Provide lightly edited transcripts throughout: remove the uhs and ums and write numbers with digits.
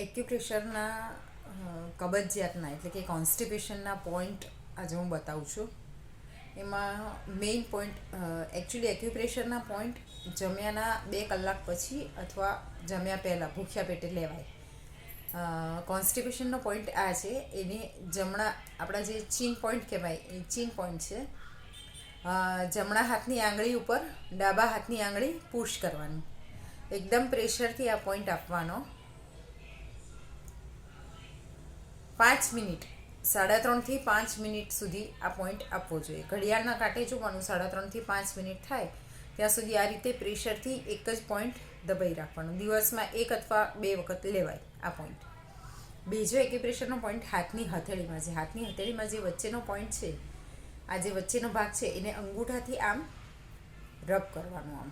એક્યુપ્રેશરના કબજિયાતના એટલે કે કોન્સ્ટિપેશનના પોઈન્ટ આજે હું બતાવું છું. એમાં મેઇન પોઈન્ટ એકચ્યુઅલી એક્યુપ્રેશરના પોઈન્ટ જમ્યાના 2 કલાક પછી અથવા જમ્યા પહેલાં ભૂખ્યા પેટે લેવાય. કોન્સ્ટિપેશનનો પોઈન્ટ આ છે, એને જમણા આપણા જે ચીન પોઈન્ટ કહેવાય એ ચીન પોઈન્ટ છે. જમણા હાથની આંગળી ઉપર ડાબા હાથની આંગળી પુશ કરવાની, એકદમ પ્રેશરથી આ પોઈન્ટ આપવાનો. 5 મિનિટ 3.5 થી 5 મિનિટ સુધી આ પોઈન્ટ આપવો જોઈએ. ઘડિયાળના કાંટે જોવાનું, 3.5 થી 5 મિનિટ થાય ત્યાં સુધી આ રીતે પ્રેશરથી એક જ પોઈન્ટ દબાઈ રાખવાનો. દિવસમાં 1 અથવા 2 વખત લેવાય આ પોઈન્ટ. બીજો એક્યુપ્રેશરનો પોઈન્ટ હાથની હથેળીમાં છે. હાથની હથેળીમાં જે વચ્ચેનો પોઈન્ટ છે, આ જે વચ્ચેનો ભાગ છે એને અંગૂઠાથી આમ રબ કરવાનું.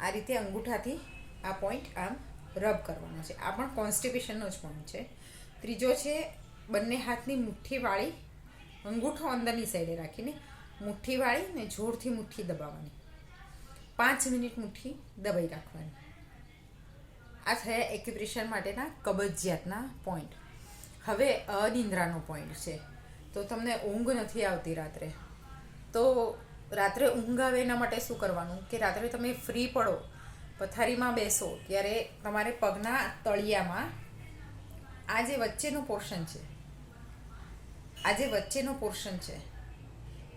આ રીતે અંગૂઠાથી આ પોઈન્ટ આમ રબ કરવાનો છે. આ પણ કોન્સ્ટિપેશનનો જ પોઈન્ટ છે. ત્રીજો છે, બંને હાથની મુઠ્ઠી વાળી, અંગૂઠો અંદરની સાઈડે રાખીને મુઠ્ઠી વાળી ને જોરથી મુઠ્ઠી દબાવવાની. 5 મિનિટ મુઠ્ઠી દબાઈ રાખવાની. આ થયા એક્યુપ્રેશર માટેના કબજિયાતના પોઈન્ટ. હવે અનિંદ્રાનો પોઈન્ટ છે. તો તમને ઊંઘ નથી આવતી રાત્રે, તો રાત્રે ઊંઘ આવે એના માટે શું કરવાનું કે રાત્રે તમે ફ્રી પડો, પથારીમાં બેસો ત્યારે તમારે પગના તળિયામાં આ જે વચ્ચેનું પોર્શન છે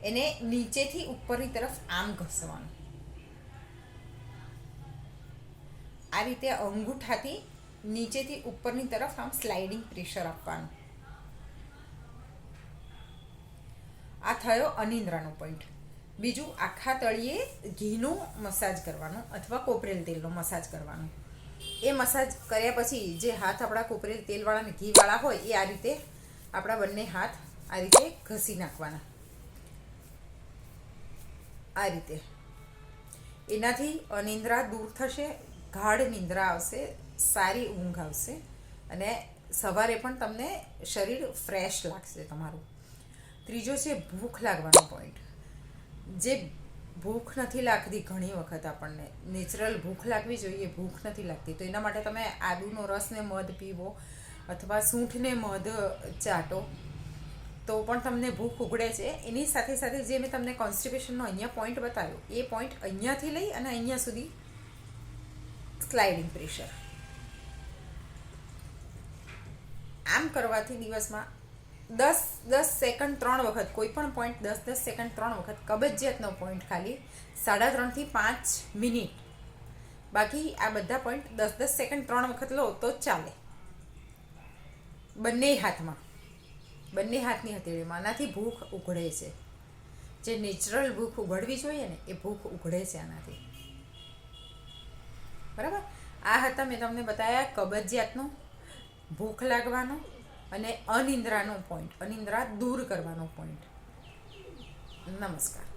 એને નીચેથી ઉપરની તરફ આમ ઘસવાનું. આ રીતે અંગૂઠાથી નીચેથી ઉપરની તરફ આમ સ્લાઇડિંગ પ્રેશર આપવાનું. આ થયો અનિંદ્રાનો પોઈન્ટ. બીજું, આખા તળિયે ઘીનું મસાજ કરવાનું અથવા કોપરેલ તેલનો મસાજ કરવાનો. એ મસાજ કર્યા પછી જે હાથ આપણા કોપરેલ તેલવાળા ને ઘીવાળા હોય એ આ રીતે આપણા બંને હાથ આ રીતે ઘસી નાખવાના. આ રીતે એનાથી અનિંદ્રા દૂર થશે, ગાઢ નિંદ્રા આવશે, સારી ઊંઘ આવશે અને સવારે પણ તમને શરીર ફ્રેશ લાગશે તમારું. ત્રીજો છે ભૂખ લાગવાનો પોઈન્ટ. જે ભૂખ નથી લાગતી, ઘણી વખત આપણને નેચરલ ભૂખ લાગવી જોઈએ, ભૂખ નથી લાગતી, તો એના માટે તમે આદુનો રસ ને મધ પીવો અથવા સૂંઠને મધ ચાટો તો પણ તમને ભૂખ ઉઘડે છે. એની સાથે સાથે જે મેં તમને કોન્સ્ટિપેશનનો અહીંયા પોઈન્ટ બતાવ્યો એ પોઈન્ટ અહીંયાથી લઈ અને અહીંયા સુધી સ્લાઇડિંગ પ્રેશર. આમ કરવાથી દિવસમાં 10 સેકન્ડ 3 વખત, કોઈ પણ પોઈન્ટ 10 સેકન્ડ 3 વખત, કબજિયાતનો પોઈન્ટ ખાલી 3.5 થી 5 મિનિટ. બાકી આ બધા પોઈન્ટ 10 સેકન્ડ 3 વખત લો તો ચાલે. બંને હાથની હથેળીમાં. આનાથી ભૂખ ઉઘડે છે. જે નેચરલ ભૂખ ઉઘડવી જોઈએ ને એ ભૂખ ઉઘડે છે આનાથી. બરાબર. આ હતા મેં તમને બતાવ્યા કબજિયાતનો, ભૂખ લાગવાનો અને અનિંદ્રાનો પોઈન્ટ, અનિંદ્રા દૂર કરવાનો પોઈન્ટ. નમસ્કાર.